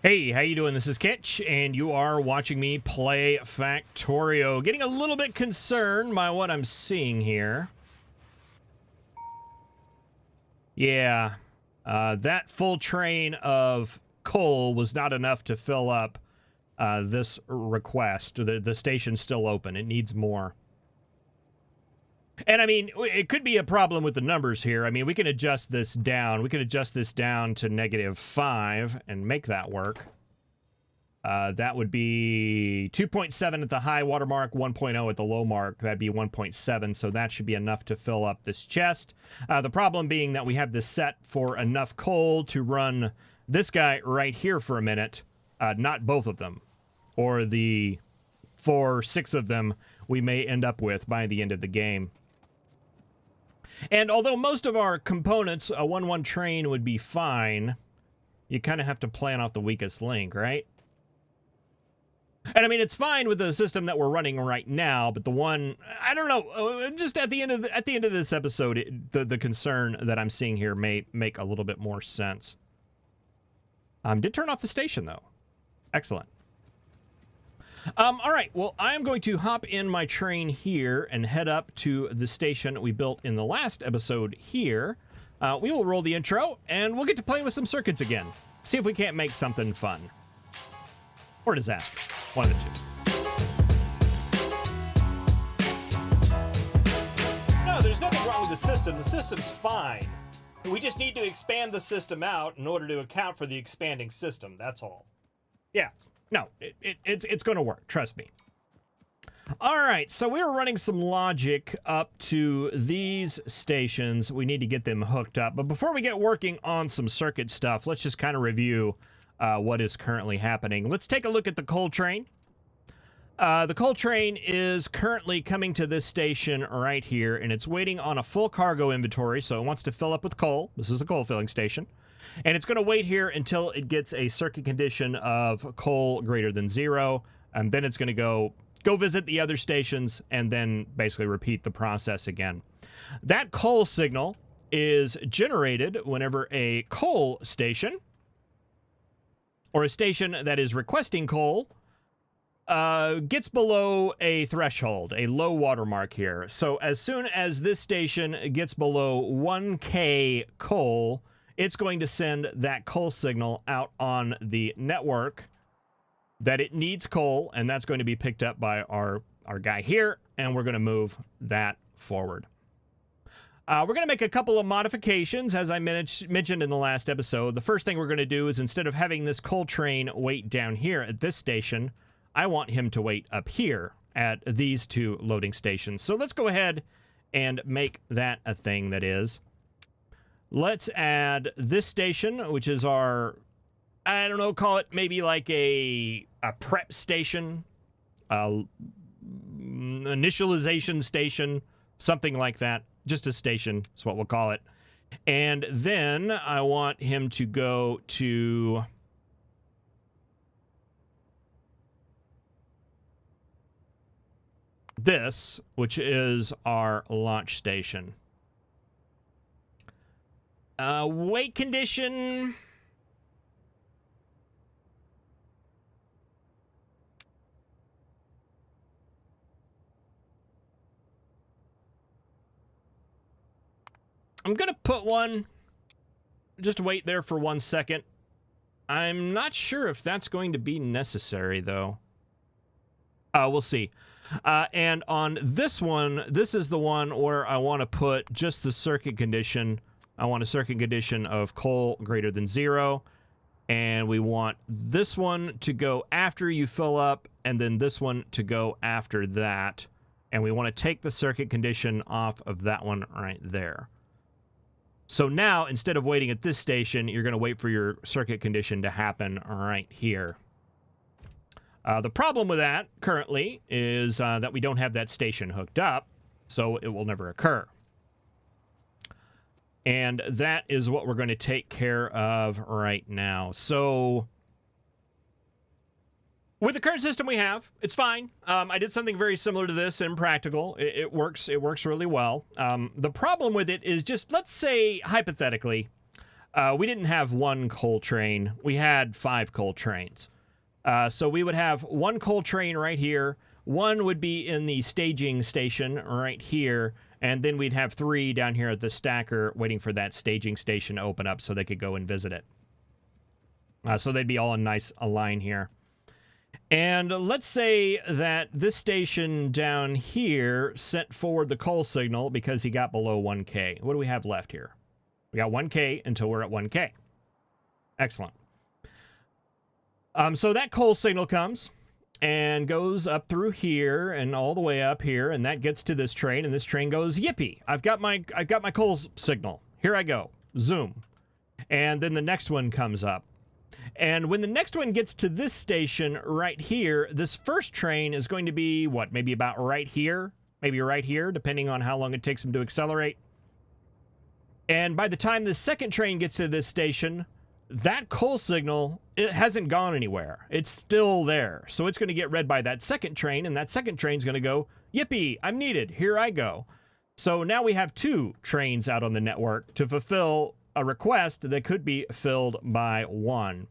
Hey, how you doing? This is Kitch, and you are watching me play Factorio. Getting a little bit concerned by what I'm seeing here. Yeah, that full train of coal was not enough to fill up this request. The station's still open. It needs more. And I mean, it could be a problem with the numbers here. I mean, we can adjust this down. We could adjust this down to -5 and make that work. That would be 2.7 at the high water mark, 1.0 at the low mark. That'd be 1.7, so that should be enough to fill up this chest. The problem being that we have this set for enough coal to run this guy right here for a minute, not both of them, or the 6 of them we may end up with by the end of the game. And although most of our components, a 1-1 train would be fine, you kind of have to plan off the weakest link, right? And I mean, it's fine with the system that we're running right now, but the one, I don't know, just at the end of this episode, the concern that I'm seeing here may make a little bit more sense. Did turn off the station though. Excellent. All right, well, I'm going to hop in my train here and head up to the station we built in the last episode here. We will roll the intro, and we'll get to playing with some circuits again. See if we can't make something fun. Or disaster. One of the two. No, there's nothing wrong with the system. The system's fine. We just need to expand the system out in order to account for the expanding system. That's all. Yeah. No, it's going to work. Trust me. All right, so we're running some logic up to these stations. We need to get them hooked up. But before we get working on some circuit stuff, let's just kind of review what is currently happening. Let's take a look at the coal train. The coal train is currently coming to this station right here, and it's waiting on a full cargo inventory, so it wants to fill up with coal. This is a coal filling station. And it's going to wait here until it gets a circuit condition of coal greater than 0, and then it's going to go visit the other stations and then basically repeat the process again. That coal signal is generated whenever a coal station, or a station that is requesting coal, gets below a threshold, a low water mark here. So as soon as this station gets below 1K coal, it's going to send that coal signal out on the network that it needs coal, and that's going to be picked up by our guy here, and we're going to move that forward. We're going to make a couple of modifications, as I mentioned in the last episode. The first thing we're going to do is, instead of having this coal train wait down here at this station, I want him to wait up here at these 2 loading stations. So let's go ahead and make that a thing that is. Let's add this station, which is our, I don't know, call it maybe like a prep station, initialization station, something like that. Just a station is what we'll call it. And then I want him to go to this, which is our launch station. Wait condition. I'm going to put one, just wait there for 1 second. I'm not sure if that's going to be necessary, though. We'll see. And on this one, this is the one where I want to put just the circuit condition. I want a circuit condition of coal greater than 0. And we want this one to go after you fill up, and then this one to go after that. And we want to take the circuit condition off of that one right there. So now, instead of waiting at this station, you're going to wait for your circuit condition to happen right here. The problem with that currently is that we don't have that station hooked up, so it will never occur. And that is what we're going to take care of right now. So with the current system we have, it's fine. I did something very similar to this in Impractical. It works really well. The problem with it is, just let's say, hypothetically, We didn't have one coal train. We had 5 coal trains. So we would have one coal train right here. One would be in the staging station right here. And then we'd have 3 down here at the stacker waiting for that staging station to open up so they could go and visit it. So they'd be all in a line here. And let's say that this station down here sent forward the coal signal because he got below 1K. What do we have left here? We got 1K until we're at 1K. Excellent. So that coal signal comes and goes up through here and all the way up here, and that gets to this train, and this train goes, yippee! I've got my coal signal. Here I go. Zoom. And then the next one comes up. And when the next one gets to this station right here, this first train is going to be, what, maybe about right here? Maybe right here, depending on how long it takes them to accelerate. And by the time the second train gets to this station, that coal signal, it hasn't gone anywhere. It's still there. So it's going to get read by that second train, and that second train's going to go, yippee, I'm needed. Here I go. So now we have 2 trains out on the network to fulfill a request that could be filled by 1.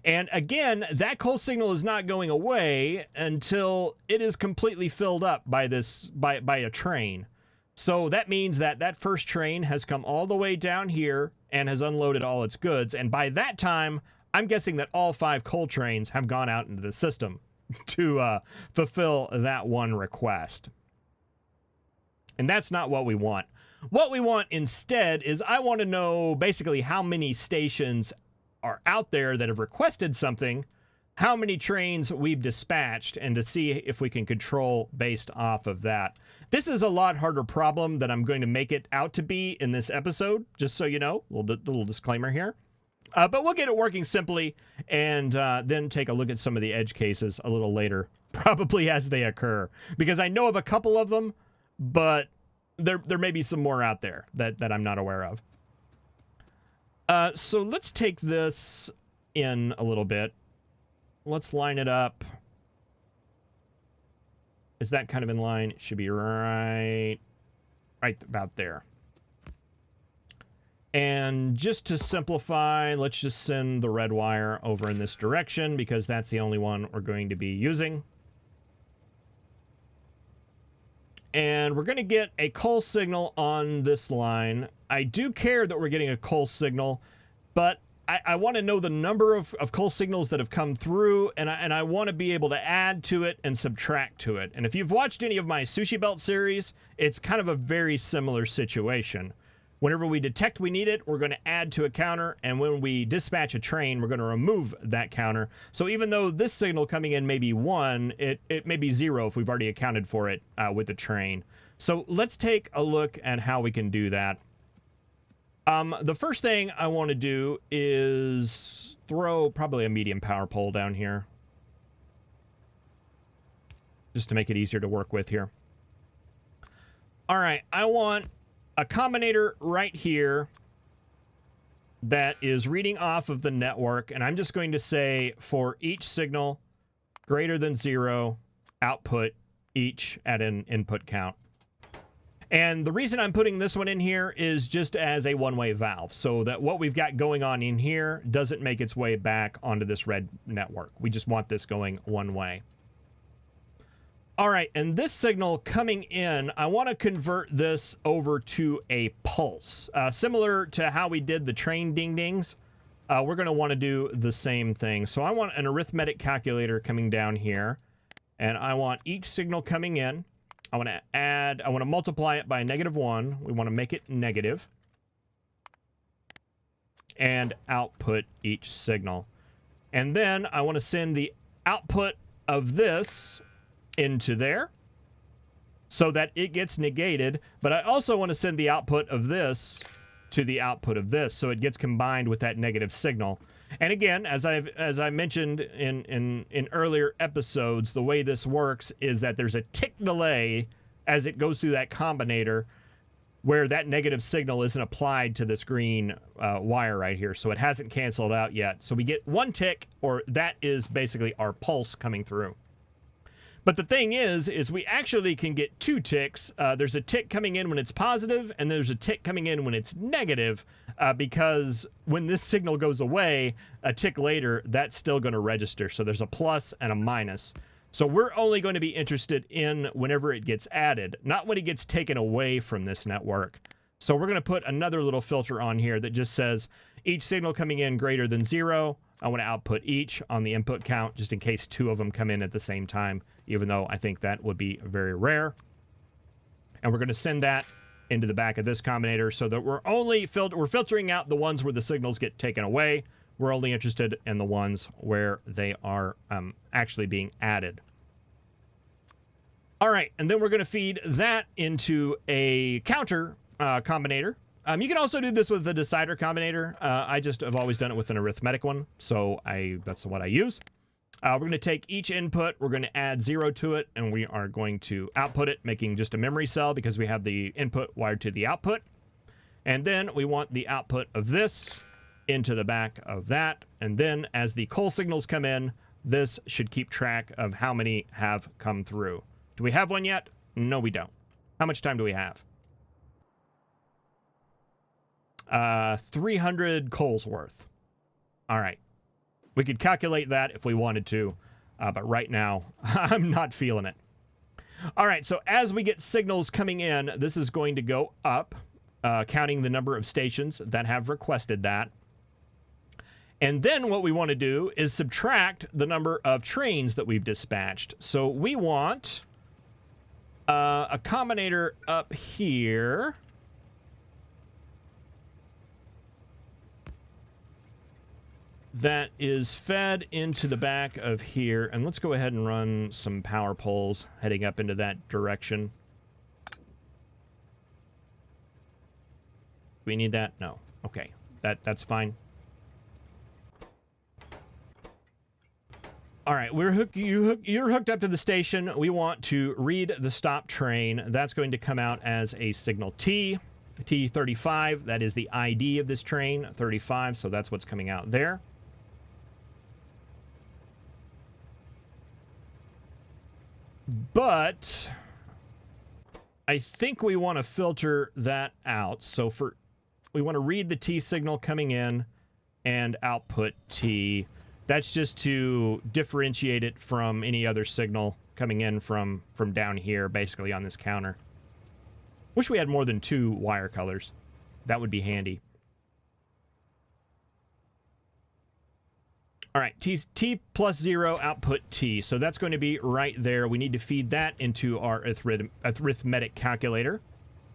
And again, that coal signal is not going away until it is completely filled up by a train. So that means that that first train has come all the way down here and has unloaded all its goods. And by that time, I'm guessing that all 5 coal trains have gone out into the system to fulfill that one request. And that's not what we want. What we want instead is I want to know basically how many stations are out there that have requested something, how many trains we've dispatched, and to see if we can control based off of that. This is a lot harder problem than I'm going to make it out to be in this episode, just so you know, little disclaimer here. But we'll get it working simply and then take a look at some of the edge cases a little later, probably as they occur, because I know of a couple of them, but there may be some more out there that I'm not aware of. So let's take this in a little bit. Let's line it up. Is that kind of in line? It should be right about there. And just to simplify, let's just send the red wire over in this direction because that's the only one we're going to be using. And we're going to get a coal signal on this line. I do care that we're getting a coal signal, but I want to know the number of coal signals that have come through, and I want to be able to add to it and subtract to it. And if you've watched any of my Sushi Belt series, it's kind of a very similar situation. Whenever we detect we need it, we're going to add to a counter, and when we dispatch a train, we're going to remove that counter. So even though this signal coming in may be 1, it may be 0 if we've already accounted for it with the train. So let's take a look at how we can do that. The first thing I want to do is throw probably a medium power pole down here, just to make it easier to work with here. All right, I want a combinator right here that is reading off of the network, and I'm just going to say for each signal greater than 0, output each at an input count. And the reason I'm putting this one in here is just as a one-way valve, so that what we've got going on in here doesn't make its way back onto this red network. We just want this going one way. All right, and this signal coming in, I want to convert this over to a pulse. Similar to how we did the train ding-dings, we're going to want to do the same thing. So I want an arithmetic calculator coming down here, and I want each signal coming in. I want to multiply it by -1. We want to make it negative. And output each signal. And then I want to send the output of this into there so that it gets negated, but I also want to send the output of this to the output of this so it gets combined with that negative signal. And again, as I mentioned in earlier episodes, the way this works is that there's a tick delay as it goes through that combinator where that negative signal isn't applied to this green wire right here, so it hasn't canceled out yet. So we get 1 tick, or that is basically our pulse coming through. But the thing is we actually can get 2 ticks. There's a tick coming in when it's positive, and there's a tick coming in when it's negative, because when this signal goes away, a tick later, that's still going to register. So there's a plus and a minus. So we're only going to be interested in whenever it gets added, not when it gets taken away from this network. So we're going to put another little filter on here that just says each signal coming in greater than 0. I want to output each on the input count, just in case 2 of them come in at the same time, even though I think that would be very rare. And we're going to send that into the back of this combinator so that we're filtering out the ones where the signals get taken away. We're only interested in the ones where they are actually being added. All right, and then we're going to feed that into a counter combinator. You can also do this with the decider combinator. I just have always done it with an arithmetic one, so that's what I use. We're going to take each input, we're going to add 0 to it, and we are going to output it, making just a memory cell because we have the input wired to the output. And then we want the output of this into the back of that. And then as the coal signals come in, this should keep track of how many have come through. Do we have one yet? No, we don't. How much time do we have? 300 coals worth. All right. We could calculate that if we wanted to, but right now, I'm not feeling it. All right, so as we get signals coming in, this is going to go up, counting the number of stations that have requested that. And then what we want to do is subtract the number of trains that we've dispatched. So we want a combinator up here. That is fed into the back of here. And let's go ahead and run some power poles heading up into that direction. Do we need that? No. Okay. That's fine. All right, you're hooked up to the station. We want to read the stop train. That's going to come out as a signal T35. That is the ID of this train, 35. So that's what's coming out there. But I think we want to filter that out. So we want to read the T signal coming in and output T. That's just to differentiate it from any other signal coming in from down here, basically on this counter. Wish we had more than 2 wire colors. That would be handy. All right, T plus 0, output T. So that's going to be right there. We need to feed that into our arithmetic calculator.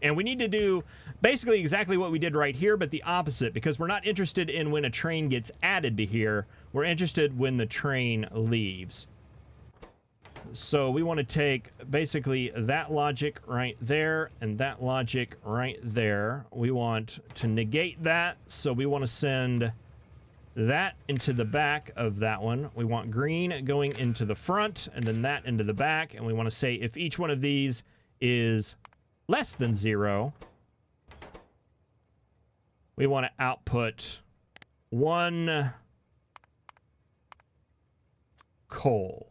And we need to do basically exactly what we did right here, but the opposite, because we're not interested in when a train gets added to here. We're interested when the train leaves. So we want to take basically that logic right there and that logic right there. We want to negate that, so we want to send that into the back of that one. We want green going into the front and then that into the back. And we want to say if each one of these is less than 0, we want to output 1 coal.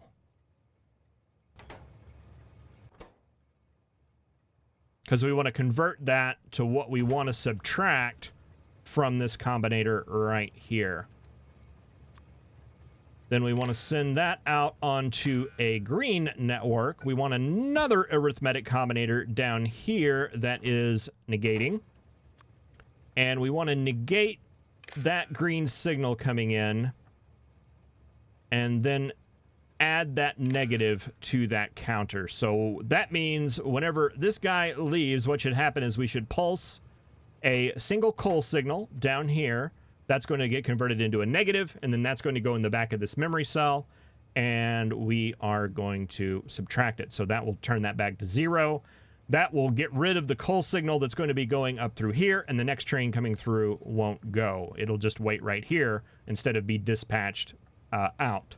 Because we want to convert that to what we want to subtract from this combinator right here. Then we want to send that out onto a green network. We want another arithmetic combinator down here that is negating. And we want to negate that green signal coming in and then add that negative to that counter. So that means whenever this guy leaves, what should happen is we should pulse a single coal signal down here. That's going to get converted into a negative, and then that's going to go in the back of this memory cell, and we are going to subtract it. So that will turn that back to 0. That will get rid of the coal signal that's going to be going up through here, and the next train coming through won't go. It'll just wait right here instead of be dispatched out.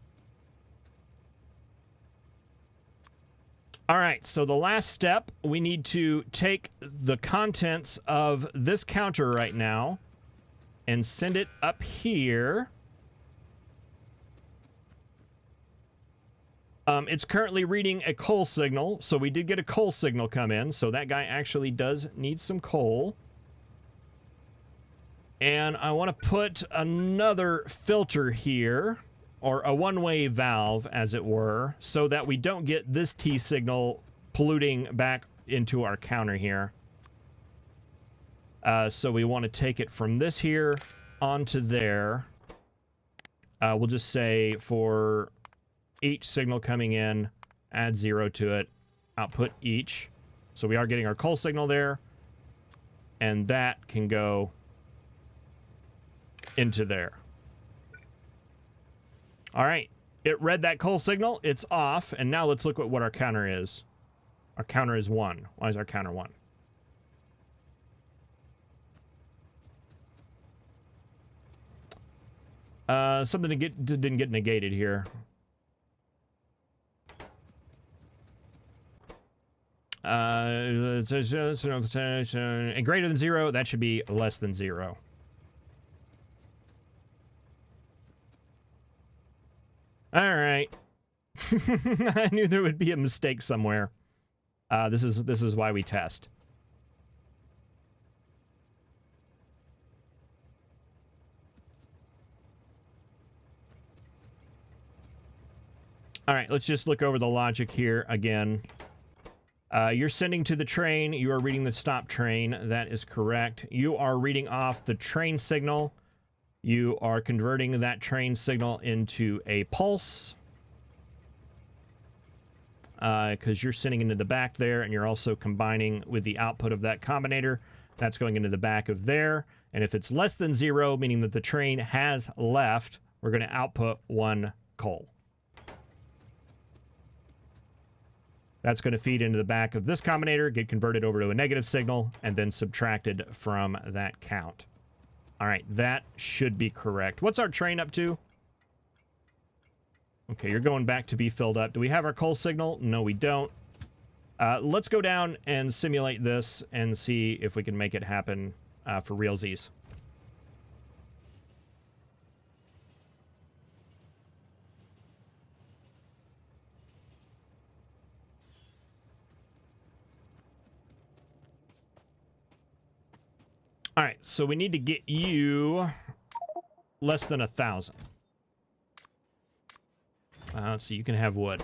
All right, so the last step, we need to take the contents of this counter right now and send it up here. It's currently reading a coal signal, so we did get a coal signal come in, so that guy actually does need some coal. And I want to put another filter here, or a one-way valve, as it were, so that we don't get this T signal polluting back into our counter here. So we want to take it from this here onto there. We'll just say for each signal coming in, add 0 to it, output each. So we are getting our coal signal there, and that can go into there. All right, it read that coal signal, it's off, and now let's look at what our counter is. Our counter is 1. Why is our counter 1? Something didn't get negated here. And greater than 0, that should be less than 0. All right. I knew there would be a mistake somewhere. This is why we test. All right, let's just look over the logic here again. You're sending to the train. You are reading the stop train. That is correct. You are reading off the train signal. You are converting that train signal into a pulse. Because you're sending into the back there, and you're also combining with the output of that combinator. That's going into the back of there. And if it's less than 0, meaning that the train has left, we're going to output 1 coal. That's going to feed into the back of this combinator, get converted over to a negative signal, and then subtracted from that count. All right, that should be correct. What's our train up to? Okay, you're going back to be filled up. Do we have our coal signal? No, we don't. Let's go down and simulate this and see if we can make it happen for realsies. All right, so we need to get you less than 1,000. So you can have wood.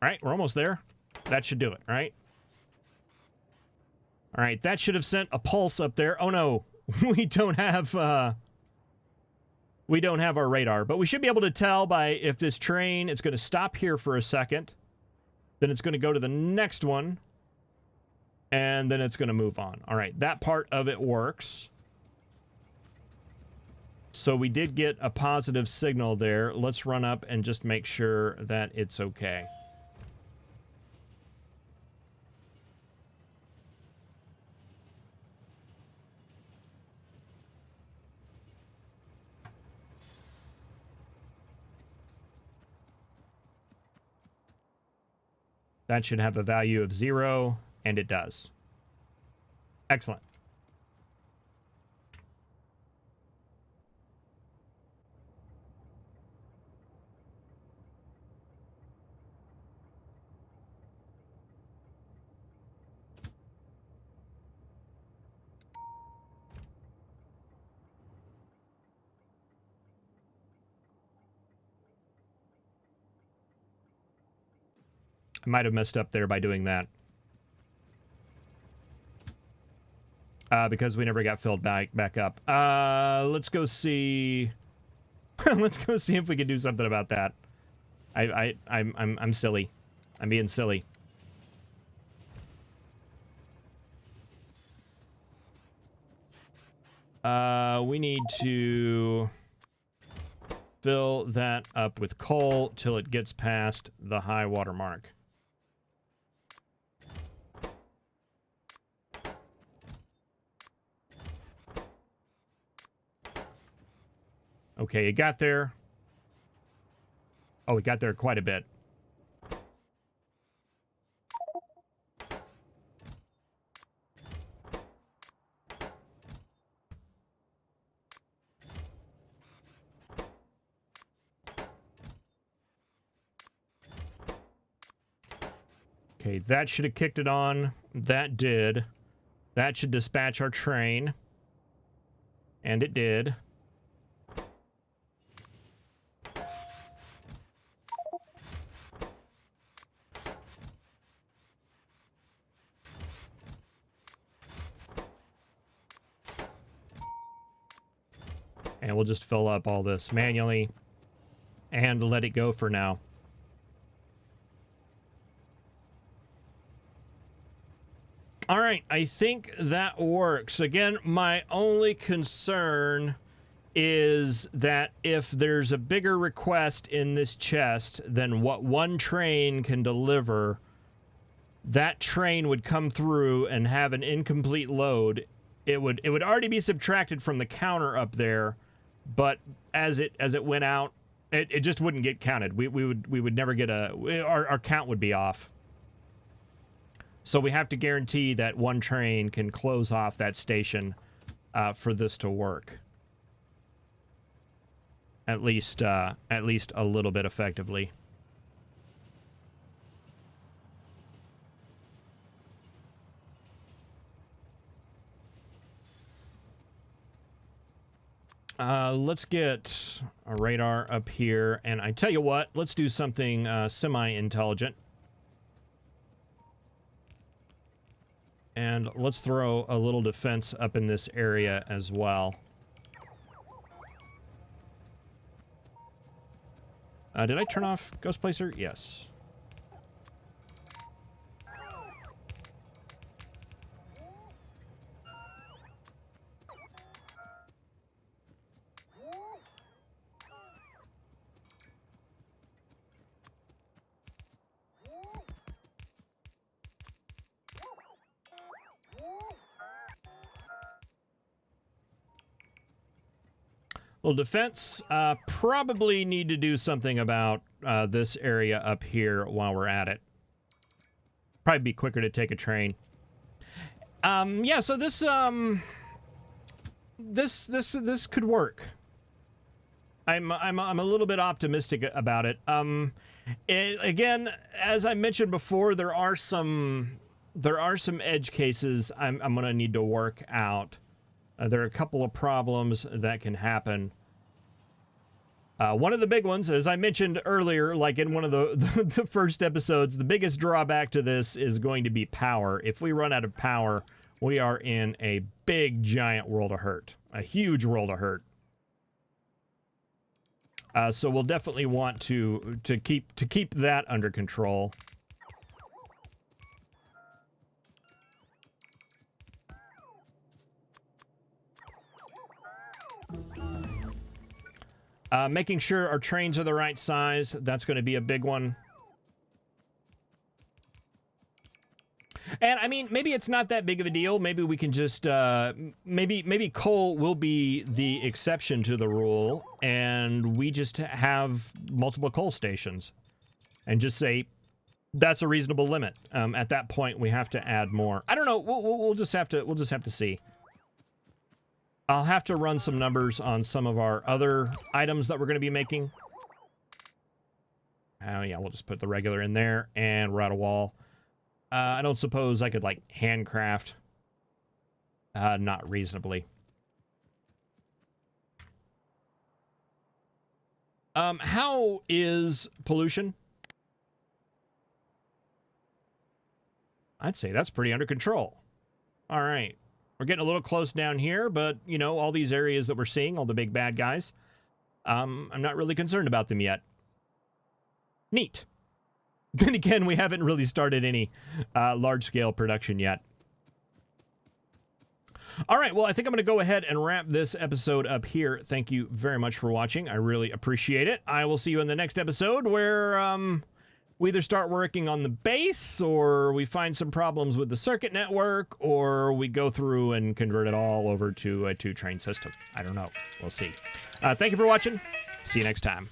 All right, we're almost there. That should do it, right? All right, that should have sent a pulse up there. Oh no, we don't have our radar, but we should be able to tell by if this train, it's going to stop here for a second, then it's going to go to the next one, and then it's going to move on. All right, that part of it works. So we did get a positive signal there. Let's run up and just make sure that it's okay. That should have a value of 0, and it does. Excellent. I might have messed up there by doing that. Because we never got filled back up. Let's go see. Let's go see if we can do something about that. I'm silly. I'm being silly. We need to fill that up with coal till it gets past the high water mark. Okay, it got there. Oh, it got there quite a bit. Okay, that should have kicked it on. That did. That should dispatch our train. And it did. And we'll just fill up all this manually and let it go for now. All right, I think that works. Again, my only concern is that if there's a bigger request in this chest than what one train can deliver, that train would come through and have an incomplete load. It would already be subtracted from the counter up there, but as it went out, it just wouldn't get counted. We would never get our count would be off. So we have to guarantee that one train can close off that station for this to work. At least a little bit effectively. Let's get a radar up here, and I tell you what, let's do something semi-intelligent. And let's throw a little defense up in this area as well. Did I turn off Ghost Placer? Yes. Well, defense, probably need to do something about this area up here while we're at it. Probably be quicker to take a train. Yeah, so this could work. I'm a little bit optimistic about it. Again, as I mentioned before, there are some edge cases I'm gonna need to work out. There are a couple of problems that can happen. One of the big ones, as I mentioned earlier, like in one of the first episodes, the biggest drawback to this is going to be power. If we run out of power, we are in a big, giant world of hurt. A huge world of hurt. So we'll definitely want to keep that under control. Making sure our trains are the right size, that's going to be a big one. And, I mean, maybe it's not that big of a deal. Maybe we can just, maybe coal will be the exception to the rule, and we just have multiple coal stations. And just say, that's a reasonable limit. At that point, we have to add more. I don't know, we'll just have to see. I'll have to run some numbers on some of our other items that we're going to be making. Oh, yeah, we'll just put the regular in there, and we're out of wall. I don't suppose I could, like, handcraft. Not reasonably. How is pollution? I'd say that's pretty under control. All right. We're getting a little close down here, but, you know, all these areas that we're seeing, all the big bad guys, I'm not really concerned about them yet. Neat. Then again, we haven't really started any large-scale production yet. All right, well, I think I'm going to go ahead and wrap this episode up here. Thank you very much for watching. I really appreciate it. I will see you in the next episode where we either start working on the base, or we find some problems with the circuit network, or we go through and convert it all over to a two-train system. I don't know. We'll see. Thank you for watching. See you next time.